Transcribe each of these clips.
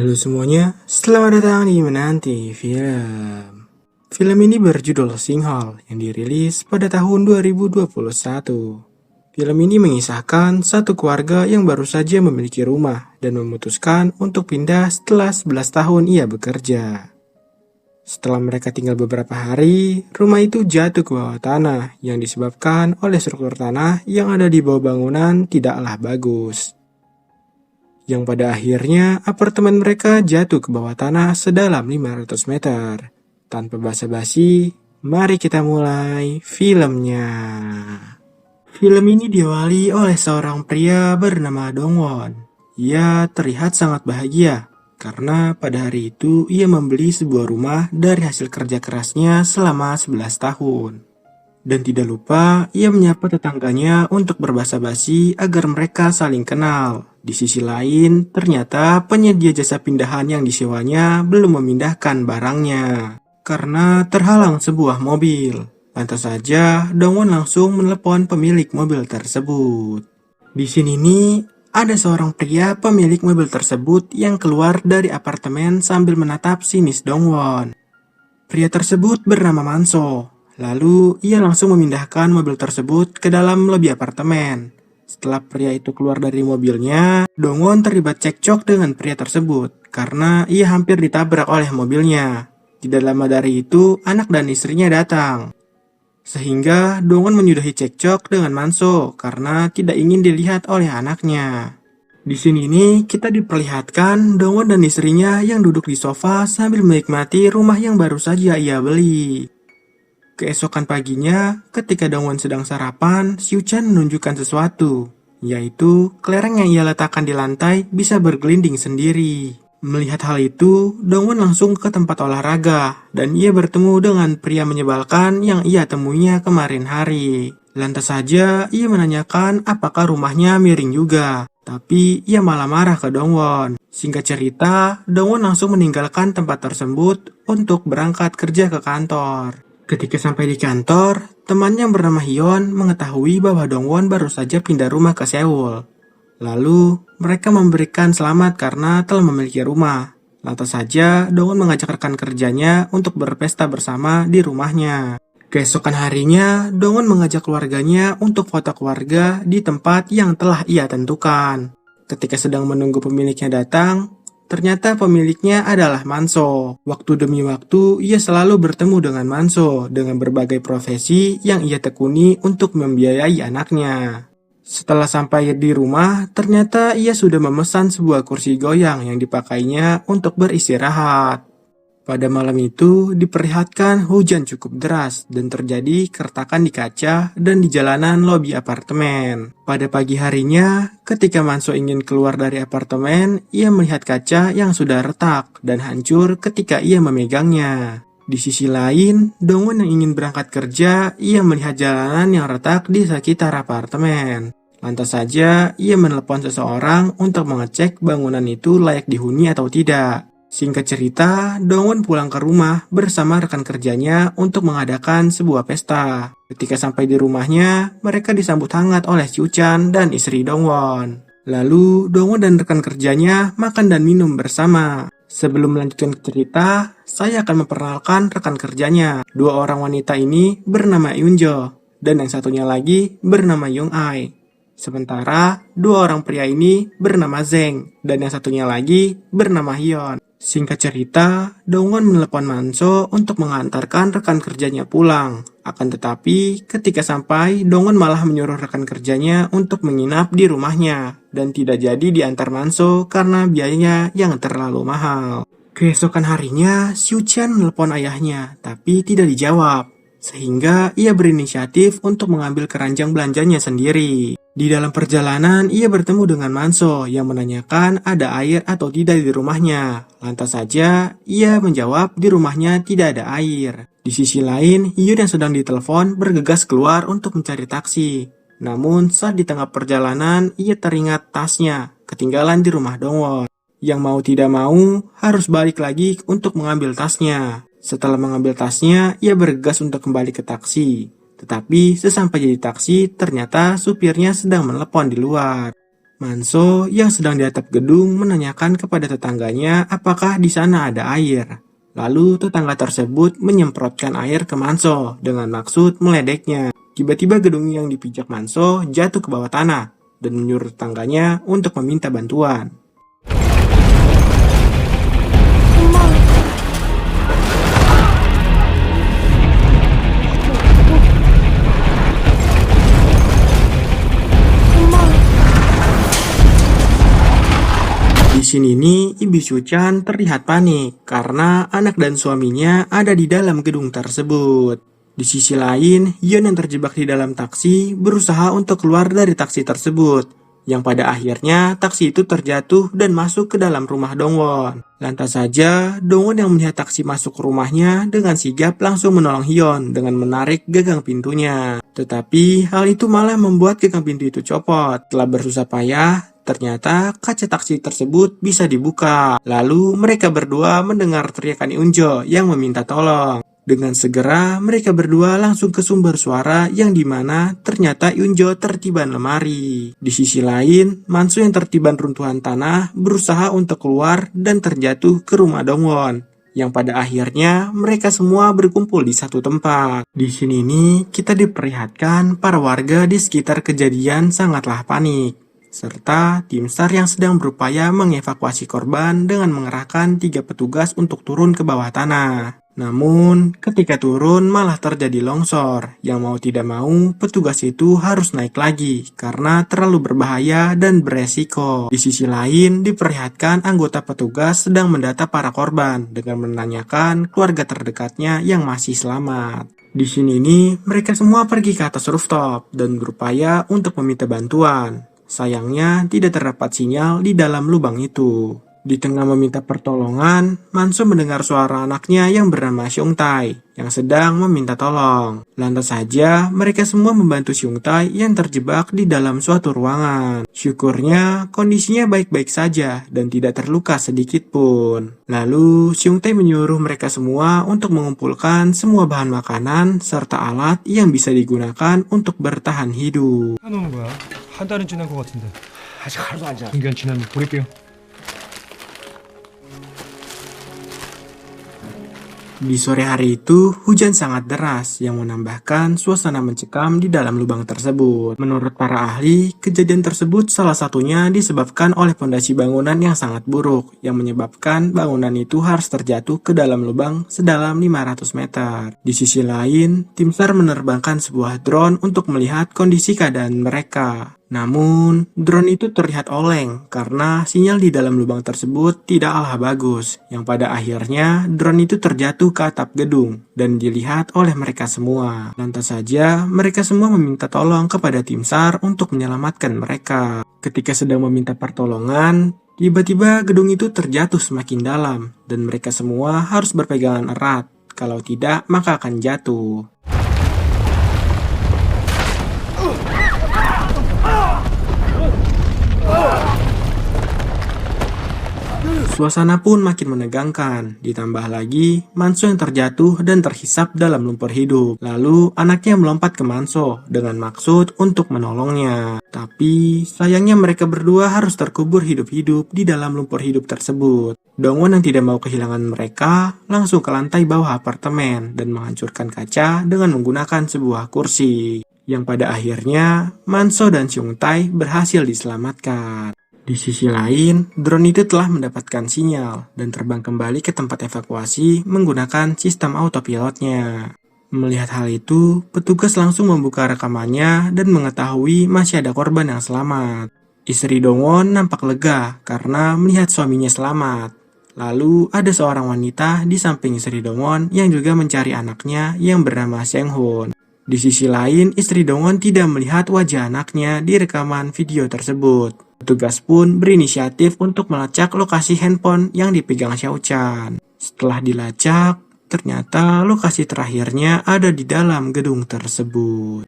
Halo semuanya, selamat datang di Menanti Film. Film ini berjudul Sinkhole yang dirilis pada tahun 2021. Film ini mengisahkan satu keluarga yang baru saja memiliki rumah dan memutuskan untuk pindah setelah 11 tahun ia bekerja. Setelah mereka tinggal beberapa hari, rumah itu jatuh ke bawah tanah yang disebabkan oleh struktur tanah yang ada di bawah bangunan tidaklah bagus. Yang pada akhirnya apartemen mereka jatuh ke bawah tanah sedalam 500 meter. Tanpa basa-basi, mari kita mulai filmnya. Film ini diawali oleh seorang pria bernama Dongwon. Ia terlihat sangat bahagia karena pada hari itu ia membeli sebuah rumah dari hasil kerja kerasnya selama 11 tahun. Dan tidak lupa, ia menyapa tetangganya untuk berbasa-basi agar mereka saling kenal. Di sisi lain, ternyata penyedia jasa pindahan yang disewanya belum memindahkan barangnya karena terhalang sebuah mobil. Lantas saja, Dongwon langsung menelepon pemilik mobil tersebut. Di sini nih, ada seorang pria pemilik mobil tersebut yang keluar dari apartemen sambil menatap si Miss Dongwon. Pria tersebut bernama Manso. Lalu, ia langsung memindahkan mobil tersebut ke dalam lobi apartemen. Setelah pria itu keluar dari mobilnya, Dongwon terlibat cekcok dengan pria tersebut karena ia hampir ditabrak oleh mobilnya. Tidak lama dari itu, anak dan istrinya datang. Sehingga Dongwon menyudahi cekcok dengan Manso karena tidak ingin dilihat oleh anaknya. Di sini nih kita diperlihatkan Dongwon dan istrinya yang duduk di sofa sambil menikmati rumah yang baru saja ia beli. Keesokan paginya, ketika Dongwon sedang sarapan, Xiu Chan menunjukkan sesuatu, yaitu kelereng yang ia letakkan di lantai bisa bergelinding sendiri. Melihat hal itu, Dongwon langsung ke tempat olahraga, dan ia bertemu dengan pria menyebalkan yang ia temuinya kemarin hari. Lantas saja, ia menanyakan apakah rumahnya miring juga, tapi ia malah marah ke Dongwon. Singkat cerita, Dongwon langsung meninggalkan tempat tersebut untuk berangkat kerja ke kantor. Ketika sampai di kantor, temannya yang bernama Hyun mengetahui bahwa Dongwon baru saja pindah rumah ke Seoul. Lalu, mereka memberikan selamat karena telah memiliki rumah. Lantas saja, Dongwon mengajak rekan kerjanya untuk berpesta bersama di rumahnya. Keesokan harinya, Dongwon mengajak keluarganya untuk foto keluarga di tempat yang telah ia tentukan. Ketika sedang menunggu pemiliknya datang, ternyata pemiliknya adalah Manso. Waktu demi waktu, ia selalu bertemu dengan Manso dengan berbagai profesi yang ia tekuni untuk membiayai anaknya. Setelah sampai di rumah, ternyata ia sudah memesan sebuah kursi goyang yang dipakainya untuk beristirahat. Pada malam itu, diperlihatkan hujan cukup deras dan terjadi keretakan di kaca dan di jalanan lobi apartemen. Pada pagi harinya, ketika Manso ingin keluar dari apartemen, ia melihat kaca yang sudah retak dan hancur ketika ia memegangnya. Di sisi lain, Dongwon yang ingin berangkat kerja, ia melihat jalanan yang retak di sekitar apartemen. Lantas saja, ia menelepon seseorang untuk mengecek bangunan itu layak dihuni atau tidak. Singkat cerita, Dongwon pulang ke rumah bersama rekan kerjanya untuk mengadakan sebuah pesta. Ketika sampai di rumahnya, mereka disambut hangat oleh Xiu Chan dan istri Dongwon. Lalu, Dongwon dan rekan kerjanya makan dan minum bersama. Sebelum melanjutkan cerita, saya akan memperkenalkan rekan kerjanya. Dua orang wanita ini bernama Yunjo, dan yang satunya lagi bernama Young Ai. Sementara, dua orang pria ini bernama Zeng, dan yang satunya lagi bernama Hyun. Singkat cerita, Dongwon menelepon Manso untuk mengantarkan rekan kerjanya pulang. Akan tetapi, ketika sampai, Dongwon malah menyuruh rekan kerjanya untuk menginap di rumahnya dan tidak jadi diantar Manso karena biayanya yang terlalu mahal. Keesokan harinya, Xiu Chan menelepon ayahnya, tapi tidak dijawab. Sehingga ia berinisiatif untuk mengambil keranjang belanjanya sendiri. Di dalam perjalanan, ia bertemu dengan Manso yang menanyakan ada air atau tidak di rumahnya. Lantas saja, ia menjawab di rumahnya tidak ada air. Di sisi lain, Hyun yang sedang ditelepon bergegas keluar untuk mencari taksi. Namun, saat di tengah perjalanan, ia teringat tasnya ketinggalan di rumah Dongwon. Yang mau tidak mau, harus balik lagi untuk mengambil tasnya. Setelah mengambil tasnya, ia bergegas untuk kembali ke taksi. Tetapi sesampai di taksi, ternyata supirnya sedang menelepon di luar. Manso yang sedang di atap gedung menanyakan kepada tetangganya apakah di sana ada air. Lalu tetangga tersebut menyemprotkan air ke Manso dengan maksud meledeknya. Tiba-tiba gedung yang dipijak Manso jatuh ke bawah tanah dan menyuruh tetangganya untuk meminta bantuan. Di sini nih, Ibu Shu-chan terlihat panik karena anak dan suaminya ada di dalam gedung tersebut. Di sisi lain, Yeon yang terjebak di dalam taksi berusaha untuk keluar dari taksi tersebut, yang pada akhirnya taksi itu terjatuh dan masuk ke dalam rumah Dongwon. Lantas saja, Dongwon yang melihat taksi masuk ke rumahnya dengan sigap langsung menolong Yeon dengan menarik gagang pintunya. Tetapi hal itu malah membuat gagang pintu itu copot. Setelah bersusah payah, ternyata kaca taksi tersebut bisa dibuka. Lalu mereka berdua mendengar teriakan Eunjo yang meminta tolong. Dengan segera mereka berdua langsung ke sumber suara yang dimana ternyata Eunjo tertiban lemari. Di sisi lain, Manso yang tertiban runtuhan tanah berusaha untuk keluar dan terjatuh ke rumah Dongwon, yang pada akhirnya mereka semua berkumpul di satu tempat. Di sini nih kita diperlihatkan para warga di sekitar kejadian sangatlah panik, serta tim SAR yang sedang berupaya mengevakuasi korban dengan mengerahkan 3 petugas untuk turun ke bawah tanah. Namun, ketika turun malah terjadi longsor, yang mau tidak mau petugas itu harus naik lagi karena terlalu berbahaya dan beresiko. Di sisi lain, diperlihatkan anggota petugas sedang mendata para korban dengan menanyakan keluarga terdekatnya yang masih selamat. Di sini nih, mereka semua pergi ke atas rooftop dan berupaya untuk meminta bantuan. Sayangnya, tidak terdapat sinyal di dalam lubang itu. Di tengah meminta pertolongan, Manso mendengar suara anaknya yang bernama Seung-tae yang sedang meminta tolong. Lantas saja, mereka semua membantu Seung-tae yang terjebak di dalam suatu ruangan. Syukurnya, kondisinya baik-baik saja dan tidak terluka sedikit pun. Lalu, Seung-tae menyuruh mereka semua untuk mengumpulkan semua bahan makanan serta alat yang bisa digunakan untuk bertahan hidup. 해놓은 거야. 한 달은 지난 것 같은데. 아직 하루도 안 지났어. 중견 지나면 보낼게요. Di sore hari itu, hujan sangat deras yang menambahkan suasana mencekam di dalam lubang tersebut. Menurut para ahli, kejadian tersebut salah satunya disebabkan oleh fondasi bangunan yang sangat buruk, yang menyebabkan bangunan itu harus terjatuh ke dalam lubang sedalam 500 meter. Di sisi lain, tim SAR menerbangkan sebuah drone untuk melihat kondisi keadaan mereka. Namun, drone itu terlihat oleng karena sinyal di dalam lubang tersebut tidaklah bagus, yang pada akhirnya drone itu terjatuh ke atap gedung dan dilihat oleh mereka semua. Lantas saja, mereka semua meminta tolong kepada tim SAR untuk menyelamatkan mereka. Ketika sedang meminta pertolongan, tiba-tiba gedung itu terjatuh semakin dalam dan mereka semua harus berpegangan erat, kalau tidak maka akan jatuh. Suasana pun makin menegangkan, ditambah lagi Manso yang terjatuh dan terhisap dalam lumpur hidup. Lalu anaknya melompat ke Manso dengan maksud untuk menolongnya. Tapi sayangnya mereka berdua harus terkubur hidup-hidup di dalam lumpur hidup tersebut. Dongwon yang tidak mau kehilangan mereka langsung ke lantai bawah apartemen dan menghancurkan kaca dengan menggunakan sebuah kursi. Yang pada akhirnya Manso dan Seung-tae berhasil diselamatkan. Di sisi lain, drone itu telah mendapatkan sinyal dan terbang kembali ke tempat evakuasi menggunakan sistem autopilotnya. Melihat hal itu, petugas langsung membuka rekamannya dan mengetahui masih ada korban yang selamat. Istri Dongwon nampak lega karena melihat suaminya selamat. Lalu ada seorang wanita di samping istri Dongwon yang juga mencari anaknya yang bernama Seng-hoon. Di sisi lain, istri Dongwon tidak melihat wajah anaknya di rekaman video tersebut. Petugas pun berinisiatif untuk melacak lokasi handphone yang dipegang Xiao-chan. Setelah dilacak, ternyata lokasi terakhirnya ada di dalam gedung tersebut.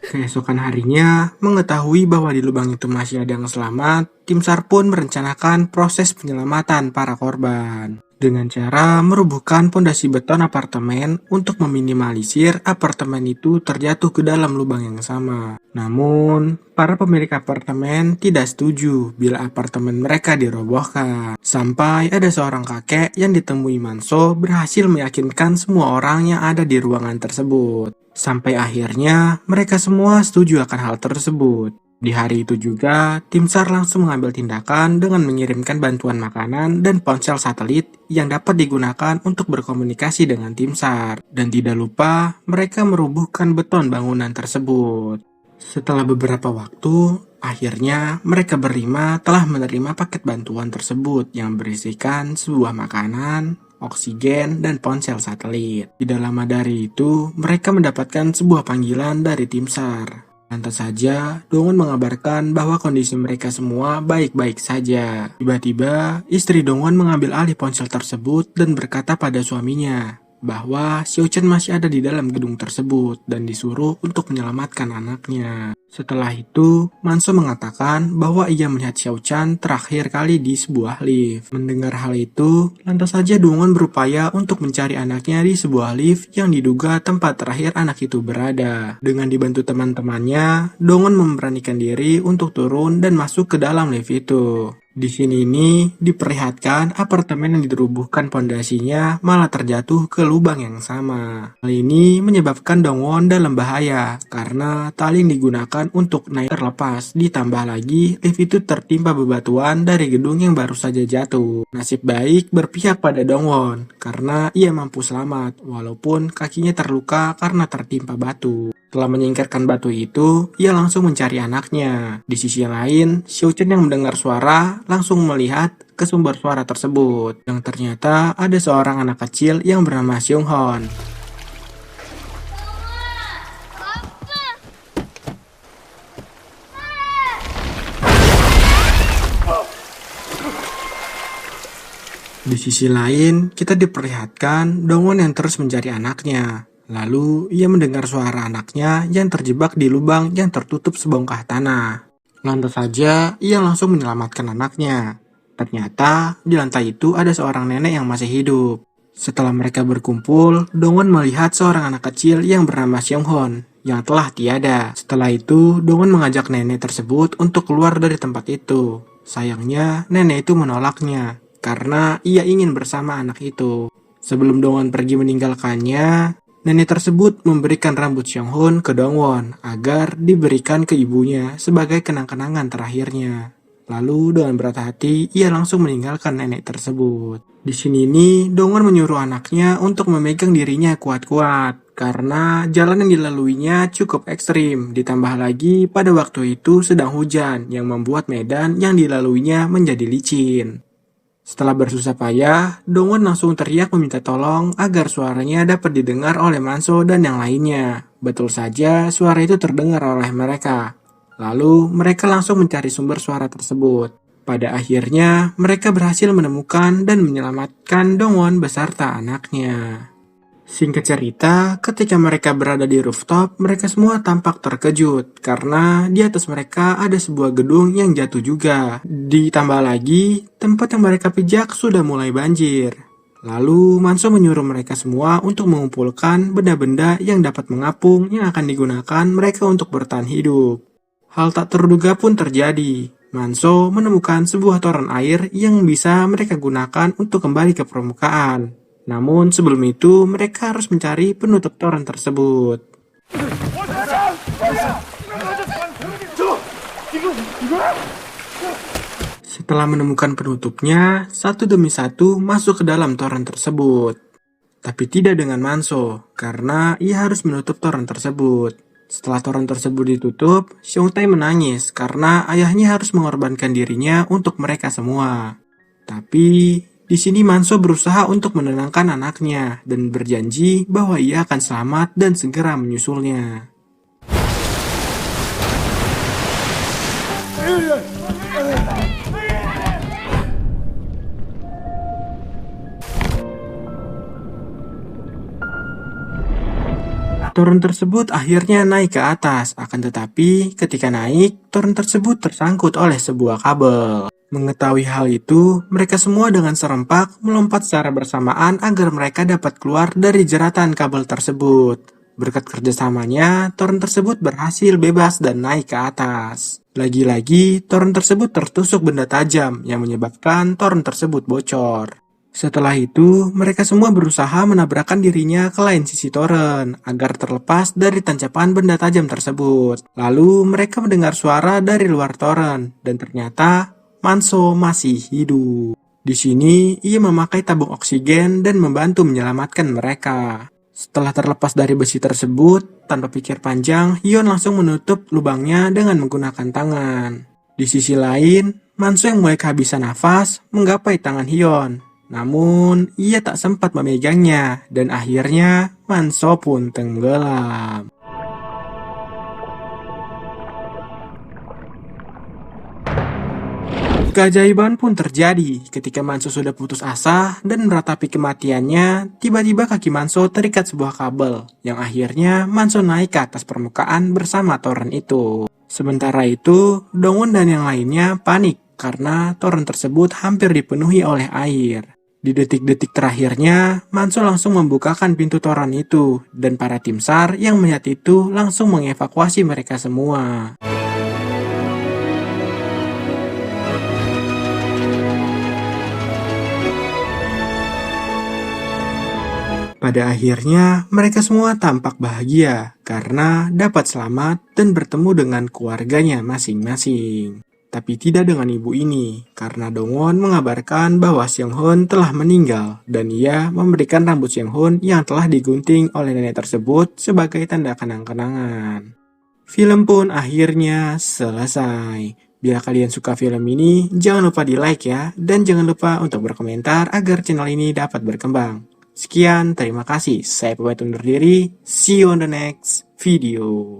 Keesokan harinya, mengetahui bahwa di lubang itu masih ada yang selamat, tim SAR pun merencanakan proses penyelamatan para korban. dengan cara merubuhkan pondasi beton apartemen untuk meminimalisir apartemen itu terjatuh ke dalam lubang yang sama. Namun, para pemilik apartemen tidak setuju bila apartemen mereka dirobohkan. Sampai ada seorang kakek yang ditemui Manso berhasil meyakinkan semua orang yang ada di ruangan tersebut. Sampai akhirnya mereka semua setuju akan hal tersebut. Di hari itu juga, tim SAR langsung mengambil tindakan dengan mengirimkan bantuan makanan dan ponsel satelit yang dapat digunakan untuk berkomunikasi dengan tim SAR. Dan tidak lupa, mereka merubuhkan beton bangunan tersebut. Setelah beberapa waktu, akhirnya mereka berlima telah menerima paket bantuan tersebut yang berisikan sebuah makanan, oksigen, dan ponsel satelit. Tidak lama dari itu, mereka mendapatkan sebuah panggilan dari tim SAR. Lantas saja, Dongwon mengabarkan bahwa kondisi mereka semua baik-baik saja. Tiba-tiba, istri Dongwon mengambil alih ponsel tersebut dan berkata pada suaminya bahwa Xiao Chen masih ada di dalam gedung tersebut dan disuruh untuk menyelamatkan anaknya. Setelah itu, Manso mengatakan bahwa ia melihat Xiao Chen terakhir kali di sebuah lift. Mendengar hal itu, lantas saja Dongwon berupaya untuk mencari anaknya di sebuah lift yang diduga tempat terakhir anak itu berada. Dengan dibantu teman-temannya, Dongwon memberanikan diri untuk turun dan masuk ke dalam lift itu. Di sini nih diperlihatkan apartemen yang dirubuhkan pondasinya malah terjatuh ke lubang yang sama. Hal ini menyebabkan Dongwon dalam bahaya karena tali yang digunakan untuk naik terlepas. Ditambah lagi lift itu tertimpa bebatuan dari gedung yang baru saja jatuh. Nasib baik berpihak pada Dongwon karena ia mampu selamat walaupun kakinya terluka karena tertimpa batu. Setelah menyingkirkan batu itu, ia langsung mencari anaknya. Di sisi lain, Xiao Chen yang mendengar suara langsung melihat ke sumber suara tersebut. Yang ternyata ada seorang anak kecil yang bernama Xiong Hon. Di sisi lain, kita diperlihatkan Dongwon yang terus mencari anaknya. Lalu, ia mendengar suara anaknya yang terjebak di lubang yang tertutup sebongkah tanah. Lantas saja, ia langsung menyelamatkan anaknya. Ternyata, di lantai itu ada seorang nenek yang masih hidup. Setelah mereka berkumpul, Dongwon melihat seorang anak kecil yang bernama Xiong Hon yang telah tiada. Setelah itu, Dongwon mengajak nenek tersebut untuk keluar dari tempat itu. Sayangnya, nenek itu menolaknya karena ia ingin bersama anak itu. Sebelum Dongwon pergi meninggalkannya, nenek tersebut memberikan rambut Xiong Hon ke Dongwon agar diberikan ke ibunya sebagai kenang-kenangan terakhirnya. Lalu dengan berat hati, ia langsung meninggalkan nenek tersebut. Di sini nih, Dongwon menyuruh anaknya untuk memegang dirinya kuat-kuat karena jalan yang dilaluinya cukup ekstrim. Ditambah lagi pada waktu itu sedang hujan yang membuat medan yang dilaluinya menjadi licin. Setelah bersusah payah, Dongwon langsung teriak meminta tolong agar suaranya dapat didengar oleh Manso dan yang lainnya. Betul saja, suara itu terdengar oleh mereka. Lalu, mereka langsung mencari sumber suara tersebut. Pada akhirnya, mereka berhasil menemukan dan menyelamatkan Dongwon beserta anaknya. Singkat cerita, ketika mereka berada di rooftop, mereka semua tampak terkejut karena di atas mereka ada sebuah gedung yang jatuh juga. Ditambah lagi, tempat yang mereka pijak sudah mulai banjir. Lalu, Manso menyuruh mereka semua untuk mengumpulkan benda-benda yang dapat mengapung yang akan digunakan mereka untuk bertahan hidup. Hal tak terduga pun terjadi. Manso menemukan sebuah toren air yang bisa mereka gunakan untuk kembali ke permukaan. Namun sebelum itu mereka harus mencari penutup toren tersebut. Setelah menemukan penutupnya, satu demi satu masuk ke dalam toren tersebut. Tapi tidak dengan Manso, karena ia harus menutup toren tersebut. Setelah toren tersebut ditutup, Xiong Tai menangis karena ayahnya harus mengorbankan dirinya untuk mereka semua. Tapi di sini Manso berusaha untuk menenangkan anaknya dan berjanji bahwa ia akan selamat dan segera menyusulnya. Toren tersebut akhirnya naik ke atas, akan tetapi ketika naik, toren tersebut tersangkut oleh sebuah kabel. Mengetahui hal itu, mereka semua dengan serempak melompat secara bersamaan agar mereka dapat keluar dari jeratan kabel tersebut. Berkat kerjasamanya, toren tersebut berhasil bebas dan naik ke atas. Lagi-lagi, toren tersebut tertusuk benda tajam yang menyebabkan toren tersebut bocor. Setelah itu, mereka semua berusaha menabrakkan dirinya ke lain sisi toren agar terlepas dari tancapan benda tajam tersebut. Lalu mereka mendengar suara dari luar toren dan ternyata Manso masih hidup. Di sini, ia memakai tabung oksigen dan membantu menyelamatkan mereka. Setelah terlepas dari besi tersebut, tanpa pikir panjang, Hyun langsung menutup lubangnya dengan menggunakan tangan. Di sisi lain, Manso yang mulai kehabisan nafas menggapai tangan Hyun. Namun, ia tak sempat memegangnya dan akhirnya Manso pun tenggelam. Keajaiban pun terjadi ketika Manso sudah putus asa dan meratapi kematiannya. Tiba-tiba kaki Manso terikat sebuah kabel yang akhirnya Manso naik ke atas permukaan bersama toren itu. Sementara itu, Dongwon dan yang lainnya panik karena toren tersebut hampir dipenuhi oleh air. Di detik-detik terakhirnya, Manso langsung membukakan pintu toren itu dan para tim SAR yang melihat itu langsung mengevakuasi mereka semua. Pada akhirnya, mereka semua tampak bahagia karena dapat selamat dan bertemu dengan keluarganya masing-masing. Tapi tidak dengan ibu ini, karena Dongwon mengabarkan bahwa Seung-hoon telah meninggal dan ia memberikan rambut Seung-hoon yang telah digunting oleh nenek tersebut sebagai tanda kenang-kenangan. Film pun akhirnya selesai. Bila kalian suka film ini, jangan lupa di like ya, dan jangan lupa untuk berkomentar agar channel ini dapat berkembang. Sekian, terima kasih. Saya pamit undur diri. See you on the next video.